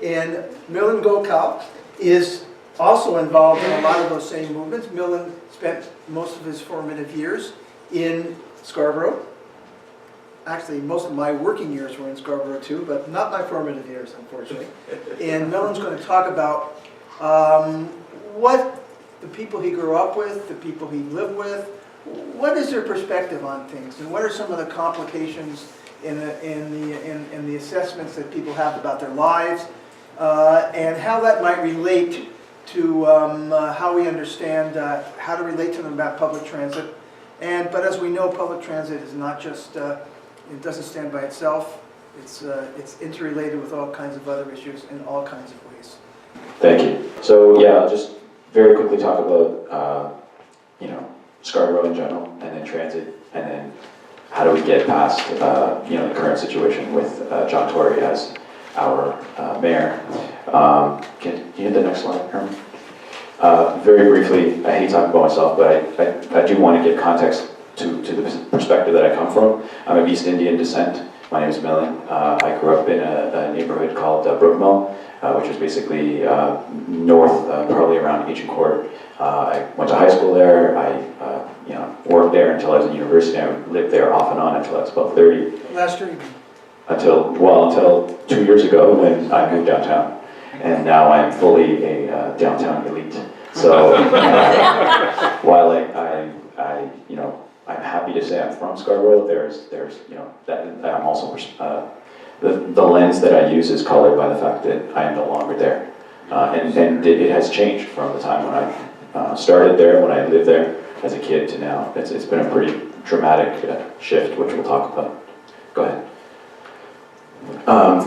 And Milan Gokhale is also involved in a lot of those same movements. Milan spent most of his formative years in Scarborough. Actually, most of my working years were in Scarborough too, but not my formative years, unfortunately. And Milan's going to talk about what the people he grew up with, the people he lived with, what is their perspective on things, and what are some of the complications in the assessments that people have about their lives, and how that might relate to how we understand how to relate to them about public transit. But as we know, public transit is not just, it doesn't stand by itself. It's interrelated with all kinds of other issues in all kinds of ways. Thank you. So yeah, I'll just very quickly talk about Scarborough in general, and then transit, and then how do we get past the current situation with John Tory as our mayor. Can you hit the next slide, Herman? Very briefly, I hate talking about myself, but I do want to give context to the perspective that I come from. I'm of East Indian descent. My name is Milan. I grew up in a neighborhood called Brookmill, which is basically north, probably around Agincourt. I went to high school there. I worked there until I was in university. I lived there off and on until I was about 30. Last year. Until 2 years ago when I moved downtown. And now I'm fully a downtown elite. So while I'm happy to say I'm from Scarborough, there's that I'm also the lens that I use is colored by the fact that I am no longer there, and it has changed from the time when I started there, when I lived there as a kid, to now. It's been a pretty dramatic shift, which we'll talk about. Go ahead.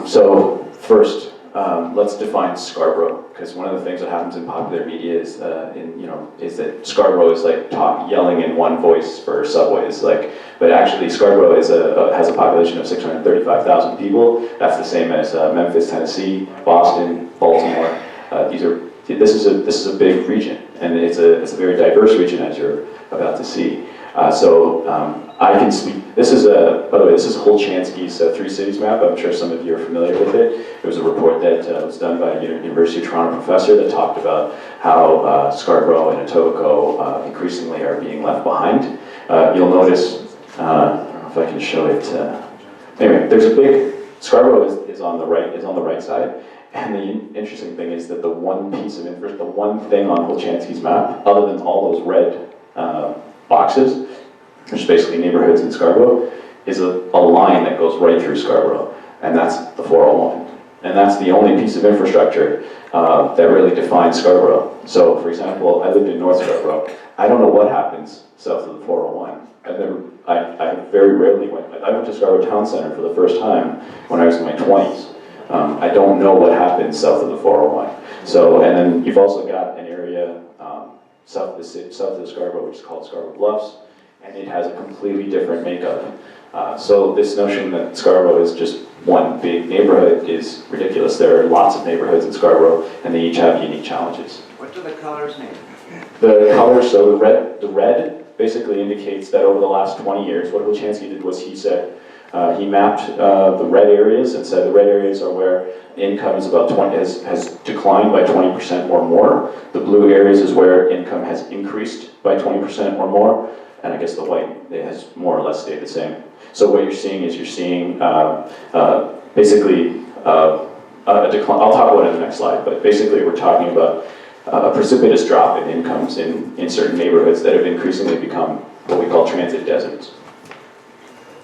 So first, let's define Scarborough, because one of the things that happens in popular media is that Scarborough is like yelling in one voice for subways, but actually Scarborough is has a population of 635,000 people. That's the same as Memphis, Tennessee, Boston, Baltimore. This is a big region, and it's a very diverse region, as you're about to see. I can speak. This is by the way, this is Holchansky's Three Cities map. I'm sure some of you are familiar with it. It was a report that was done by a University of Toronto professor that talked about how Scarborough and Etobicoke increasingly are being left behind. You'll notice, I don't know if I can show it. Anyway, there's a big, Scarborough is on the right side. And the interesting thing is that the one piece of interest, the one thing on Holchansky's map, other than all those red boxes, which is basically neighborhoods in Scarborough, is a line that goes right through Scarborough, and that's the 401. And that's the only piece of infrastructure that really defines Scarborough. So, for example, I lived in North Scarborough. I don't know what happens south of the 401. I very rarely went. I went to Scarborough Town Center for the first time when I was in my 20s. I don't know what happens south of the 401. So, and then you've also got an area south of Scarborough, which is called Scarborough Bluffs, and it has a completely different makeup. So this notion that Scarborough is just one big neighborhood is ridiculous. There are lots of neighborhoods in Scarborough, and they each have unique challenges. What do the colors mean? The colors, so the red basically indicates that over the last 20 years, what Holchansky did was he said, he mapped the red areas and said the red areas are where income is about has declined by 20% or more. The blue areas is where income has increased by 20% or more. And I guess the white, it has more or less stayed the same. So what you're seeing is basically a decline. I'll talk about it in the next slide, but basically we're talking about a precipitous drop in incomes in certain neighborhoods that have increasingly become what we call transit deserts.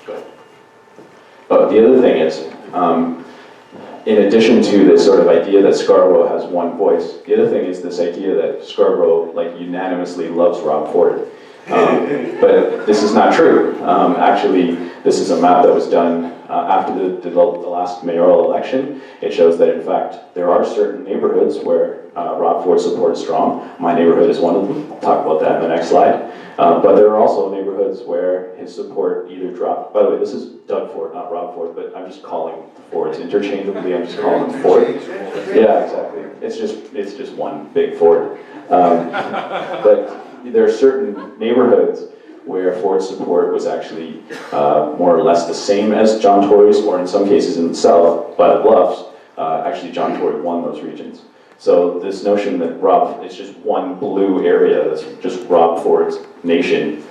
Go ahead. But the other thing is, in addition to this sort of idea that Scarborough has one voice, the other thing is this idea that Scarborough unanimously loves Rob Ford. But this is not true. Actually, this is a map that was done after the last mayoral election. It shows that, in fact, there are certain neighborhoods where Rob Ford's support is strong. My neighborhood is one of them. I'll talk about that in the next slide. But there are also neighborhoods where his support either dropped. By the way, this is Doug Ford, not Rob Ford, but I'm just calling the Fords interchangeably. I'm just calling them Ford. Yeah, exactly. It's just one big Ford. But there are certain neighborhoods where Ford's support was actually more or less the same as John Tory's, or in some cases in the South, by the Bluffs, Actually, John Tory won those regions. So this notion that it's just one blue area that's just Rob Ford's nation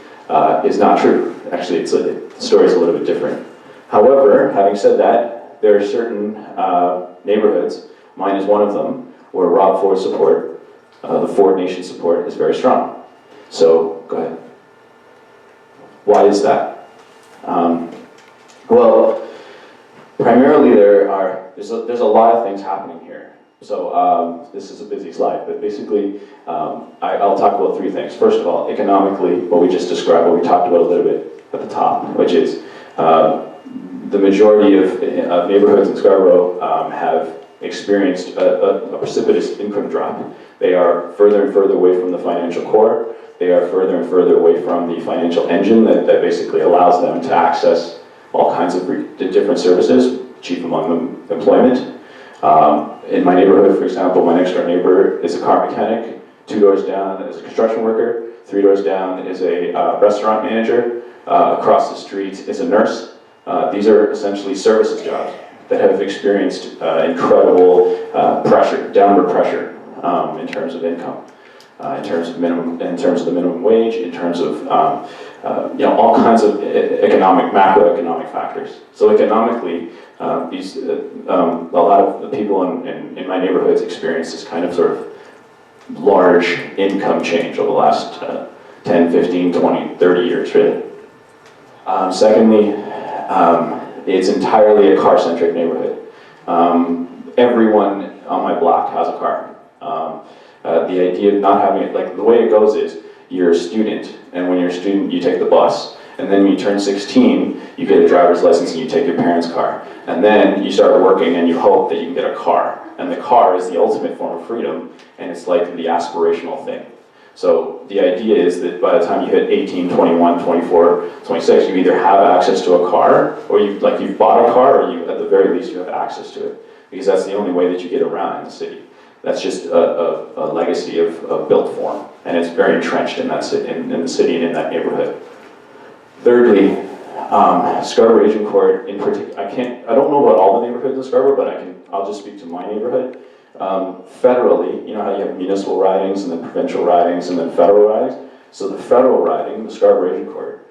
is not true. Actually, the story is a little bit different. However, having said that, there are certain neighborhoods, mine is one of them, where Rob Ford support, the Ford Nation support is very strong. So, go ahead. Why is that? Well, primarily there's a lot of things happening here. So this is a busy slide, but basically I'll talk about three things. First of all, economically, what we just described, what we talked about a little bit at the top, which is the majority of neighborhoods in Scarborough have experienced a precipitous income drop. They are further and further away from the financial core. They are further and further away from the financial engine that basically allows them to access all kinds of different services, chief among them employment. In my neighborhood, for example, my next door neighbor is a car mechanic. 2 doors down is a construction worker. 3 doors down is a restaurant manager. Across the street is a nurse. These are essentially services jobs that have experienced incredible pressure, downward pressure in terms of income, in terms of the minimum wage, in terms of all kinds of macroeconomic factors. So economically, a lot of the people in my neighborhoods experience this kind of sort of large income change over the last 10, 15, 20, 30 years, really. Secondly, it's entirely a car-centric neighborhood. Everyone on my block has a car. The idea of not having it, like the way it goes is, you're a student, and when you're a student, you take the bus. And then when you turn 16, you get a driver's license and you take your parents' car. And then you start working and you hope that you can get a car. And the car is the ultimate form of freedom, and it's like the aspirational thing. So the idea is that by the time you hit 18, 21, 24, 26, you either have access to a car, or you've bought a car, or at the very least you have access to it. Because that's the only way that you get around in the city. That's just a legacy of built form, and it's very entrenched in in the city and in that neighborhood. Thirdly, Scarborough Agincourt in particular, I don't know about all the neighborhoods in Scarborough, but I'll just speak to my neighborhood. Federally, you know how you have municipal ridings and then provincial ridings and then federal ridings? So the federal riding, the Scarborough Agincourt,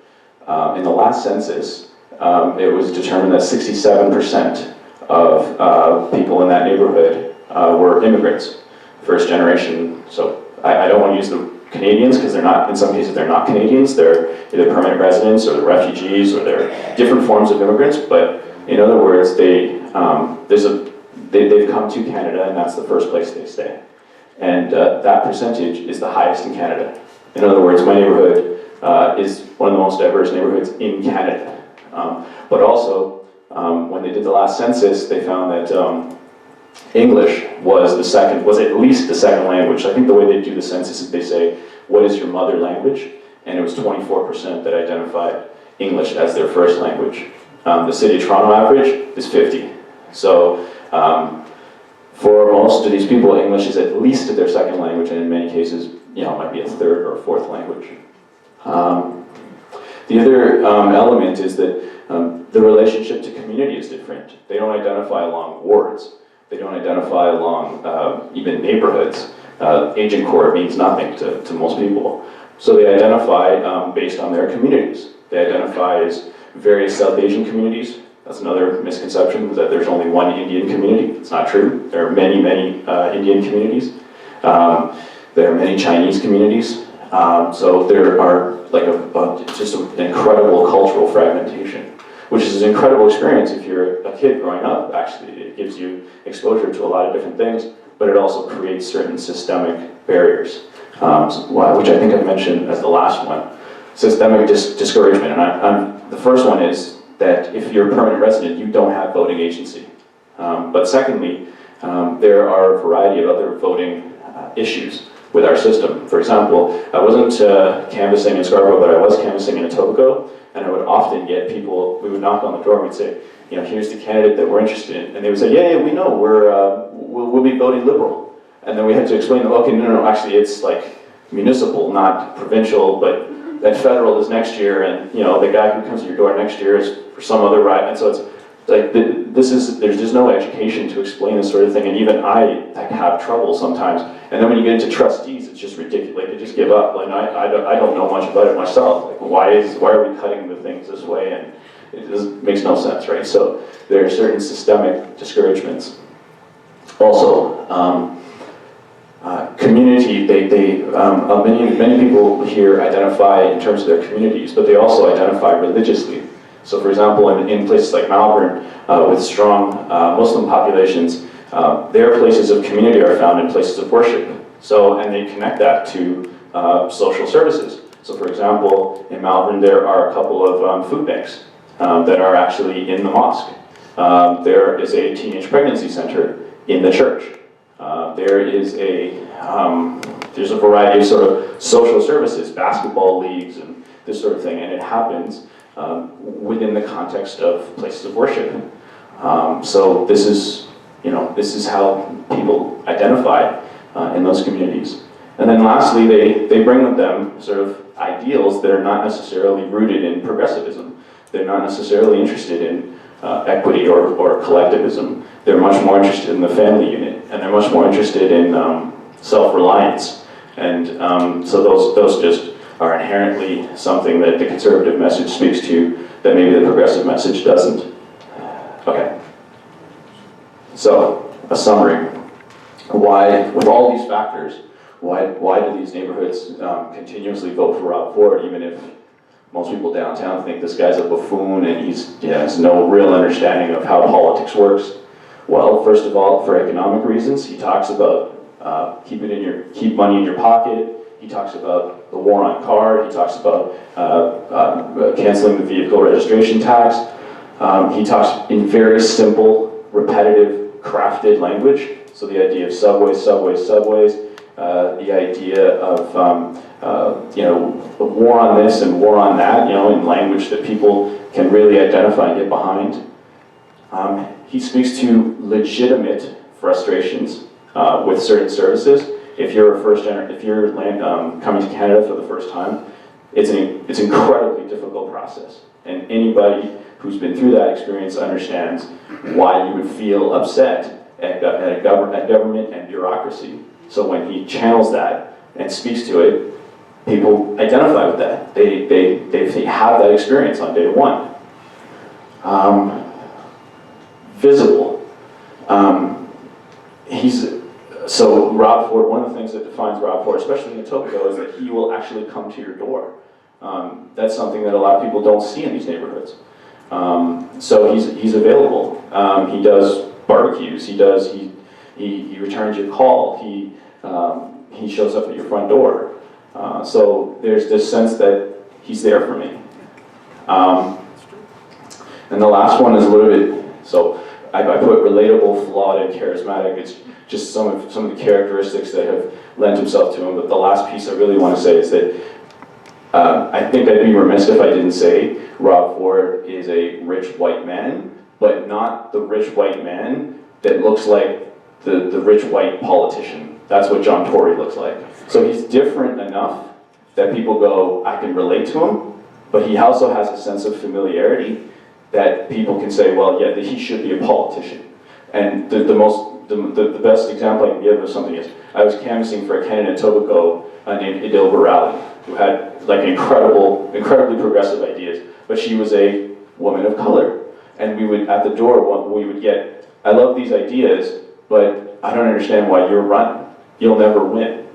in the last census, it was determined that 67% of people in that neighborhood were immigrants, first generation. So I don't want to use the Canadians because they're not, in some cases they're not Canadians, they're either permanent residents or they're refugees or they're different forms of immigrants, but in other words, they've come to Canada and that's the first place they stay. And that percentage is the highest in Canada. In other words, my neighborhood is one of the most diverse neighborhoods in Canada. But also, when they did the last census, they found that English was at least the second language. I think the way they do the census is they say, what is your mother language? And it was 24% that identified English as their first language. The city of Toronto average is 50. So for most of these people, English is at least their second language, and in many cases, it might be a third or a fourth language. The other element is that the relationship to community is different. They don't identify along wards. They don't identify along even neighborhoods. Agincourt means nothing to most people. So they identify based on their communities. They identify as various South Asian communities. That's another misconception, is that there's only one Indian community. It's not true. There are many, many Indian communities. There are many Chinese communities. So there are just an incredible cultural fragmentation, which is an incredible experience if you're a kid growing up, actually. It gives you exposure to a lot of different things, but it also creates certain systemic barriers, which I think I mentioned as the last one. Systemic discouragement, and the first one is that if you're a permanent resident, you don't have voting agency. But secondly, there are a variety of other voting issues with our system. For example, I wasn't canvassing in Scarborough, but I was canvassing in Etobicoke, and I would often get people, we would knock on the door and we'd say, here's the candidate that we're interested in. And they would say, yeah, we know, we'll be voting Liberal. And then we had to explain, okay, no, actually it's like municipal, not provincial, but that federal is next year, and the guy who comes to your door next year is for some other ride. And so like there's just no education to explain this sort of thing, and even I like have trouble sometimes. And then when you get into trustees, it's just ridiculous. Like, they just give up. Like I don't know much about it myself. Like why are we cutting the things this way? And it just makes no sense, right? So there are certain systemic discouragements. Also, community. Many people here identify in terms of their communities, but they also identify religiously. So for example, in places like Malvern, with strong Muslim populations, their places of community are found in places of worship. So, and they connect that to social services. So for example, in Malvern, there are a couple of food banks that are actually in the mosque. There is a teenage pregnancy center in the church. There's a variety of sort of social services, basketball leagues and this sort of thing, and it happens within the context of places of worship. So this is how people identify in those communities. And then lastly, they bring with them sort of ideals that are not necessarily rooted in progressivism. They're not necessarily interested in equity or collectivism. They're much more interested in the family unit, and they're much more interested in self-reliance. And so those just are inherently something that the conservative message speaks to that maybe the progressive message doesn't. Okay. So, a summary. Why, with all these factors, why do these neighborhoods continuously vote for Rob Ford, even if most people downtown think this guy's a buffoon and he has no real understanding of how politics works? Well, first of all, for economic reasons, he talks about keep money in your pocket. He talks about the war on car. He talks about canceling the vehicle registration tax. He talks in very simple, repetitive, crafted language. So the idea of subways, the idea of a war on this and war on that, in language that people can really identify and get behind. He speaks to legitimate frustrations with certain services. If you're coming to Canada for the first time, it's an incredibly difficult process, and anybody who's been through that experience understands why you would feel upset at government and bureaucracy. So when he channels that and speaks to it, people identify with that. They have that experience on day one. Visible. So Rob Ford, one of the things that defines Rob Ford, especially in Etobicoke, is that he will actually come to your door. That's something that a lot of people don't see in these neighborhoods. So he's available. He does barbecues. He returns your call. He shows up at your front door. So there's this sense that he's there for me. And the last one is a little bit, so I put relatable, flawed, and charismatic. It's just some of the characteristics that have lent himself to him. But the last piece I really want to say is that I think I'd be remiss if I didn't say Rob Ford is a rich white man, but not the rich white man that looks like the rich white politician. That's what John Tory looks like. So he's different enough that people go, I can relate to him, but he also has a sense of familiarity that people can say, well, yeah, he should be a politician. And the best example I can give of something is, I was canvassing for a candidate in Etobicoke named Idil Barali, who had like incredibly progressive ideas, but she was a woman of color. And we would, at the door, we would get, I love these ideas, but I don't understand why you're running. You'll never win.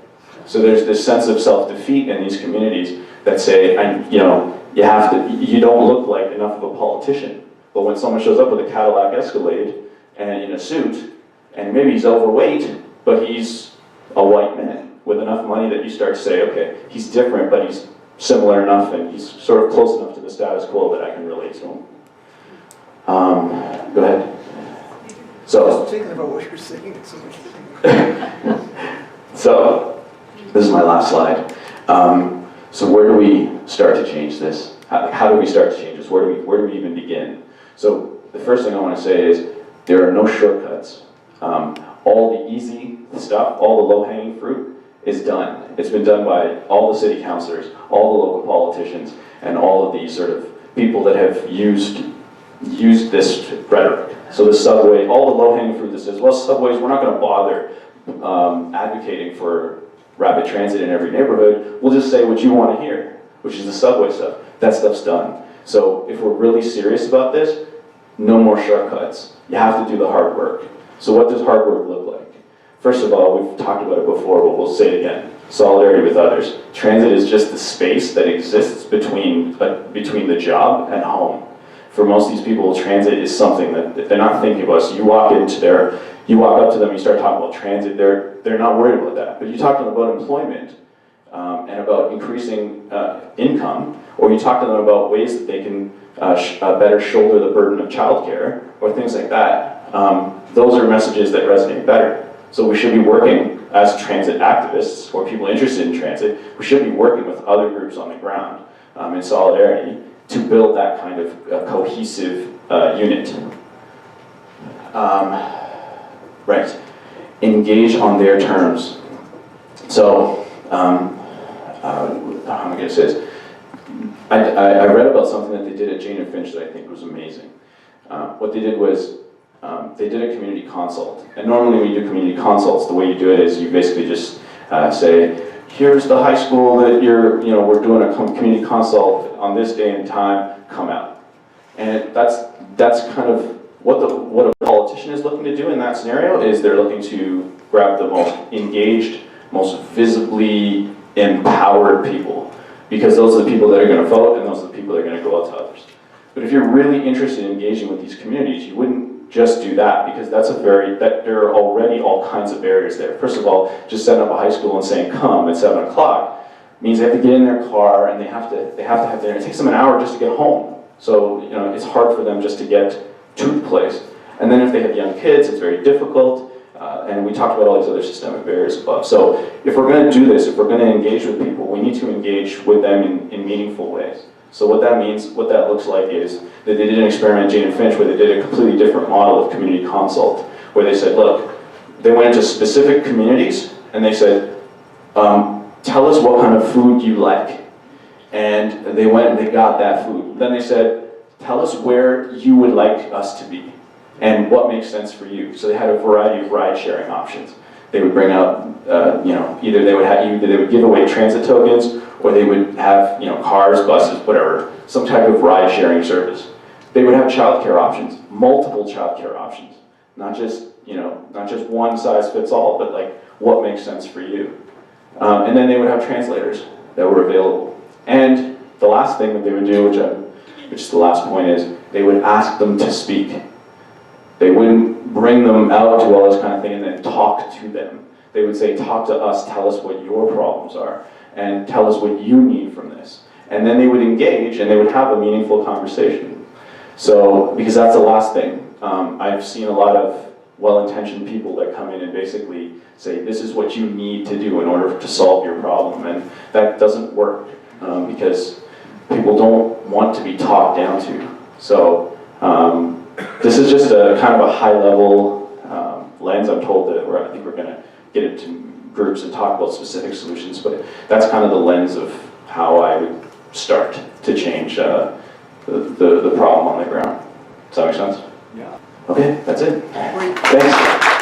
So there's this sense of self-defeat in these communities that say, you don't look like enough of a politician. But when someone shows up with a Cadillac Escalade and in a suit, and maybe he's overweight, but he's a white man with enough money that you start to say, okay, he's different, but he's similar enough, and he's sort of close enough to the status quo that I can relate to him. Go ahead. So, I was thinking about what you're saying. So, this is my last slide. So where do we start to change this? How do we start to change this? Where do we even begin? So the first thing I want to say is there are no shortcuts. All the easy stuff, all the low-hanging fruit is done. It's been done by all the city councilors, all the local politicians, and all of these sort of people that have used used this rhetoric. So the subway, all the low-hanging fruit that says, well, subways, we're not going to bother advocating for rapid transit in every neighborhood. We'll just say what you want to hear, which is the subway stuff. That stuff's done. So if we're really serious about this, no more shortcuts. You have to do the hard work. So what does hard work look like? First of all, we've talked about it before, but we'll say it again. Solidarity with others. Transit is just the space that exists between the job and home. For most of these people, transit is something that they're not thinking about. So you walk up to them, you start talking about transit, they're not worried about that. But you talk to them about employment and about increasing income, or you talk to them about ways that they can better shoulder the burden of childcare, or things like that. Those are messages that resonate better. So we should be working as transit activists, or people interested in transit, we should be working with other groups on the ground in solidarity to build that kind of cohesive unit. Right. Engage on their terms. So, how am I going to say this? I read about something that they did at Jane and Finch that I think was amazing. What they did was, they did a community consult. And normally when you do community consults, the way you do it is you basically just say, here's the high school that we're doing a community consult on this day and time, come out. And that's kind of what a politician is looking to do in that scenario, is they're looking to grab the most engaged, most visibly empowered people, because those are the people that are going to vote, and those are the people that are going to go out to others. But if you're really interested in engaging with these communities, you wouldn't just do that, because there are already all kinds of barriers there. First of all, just setting up a high school and saying come at 7 o'clock means they have to get in their car and they have to have dinner. It takes them an hour just to get home. So it's hard for them just to get to the place. And then if they have young kids, it's very difficult. And we talked about all these other systemic barriers above. So if we're going to do this, if we're going to engage with people, we need to engage with them in meaningful ways. So what that means, what that looks like is that they did an experiment at Jane and Finch where they did a completely different model of community consult, where they said, look, they went into specific communities and they said, tell us what kind of food you like. And they went and they got that food. Then they said, tell us where you would like us to be and what makes sense for you. So they had a variety of ride-sharing options. They would bring out, either they would give away transit tokens, or they would have, cars, buses, whatever, some type of ride-sharing service. They would have childcare options, multiple childcare options, not just one size fits all, but like what makes sense for you. And then they would have translators that were available. And the last thing that they would do, which is the last point, is they would ask them to speak. They wouldn't bring them out, do all this kind of thing, and then talk to them. They would say, talk to us, tell us what your problems are, and tell us what you need from this. And then they would engage, and they would have a meaningful conversation. So, because that's the last thing. I've seen a lot of well-intentioned people that come in and basically say, this is what you need to do in order to solve your problem. And that doesn't work, because people don't want to be talked down to. So, this is just a kind of a high-level lens. I'm told that I think we're going to get into groups and talk about specific solutions, but that's kind of the lens of how I would start to change the problem on the ground. Does that make sense? Yeah. Okay, that's it. Great. Thanks.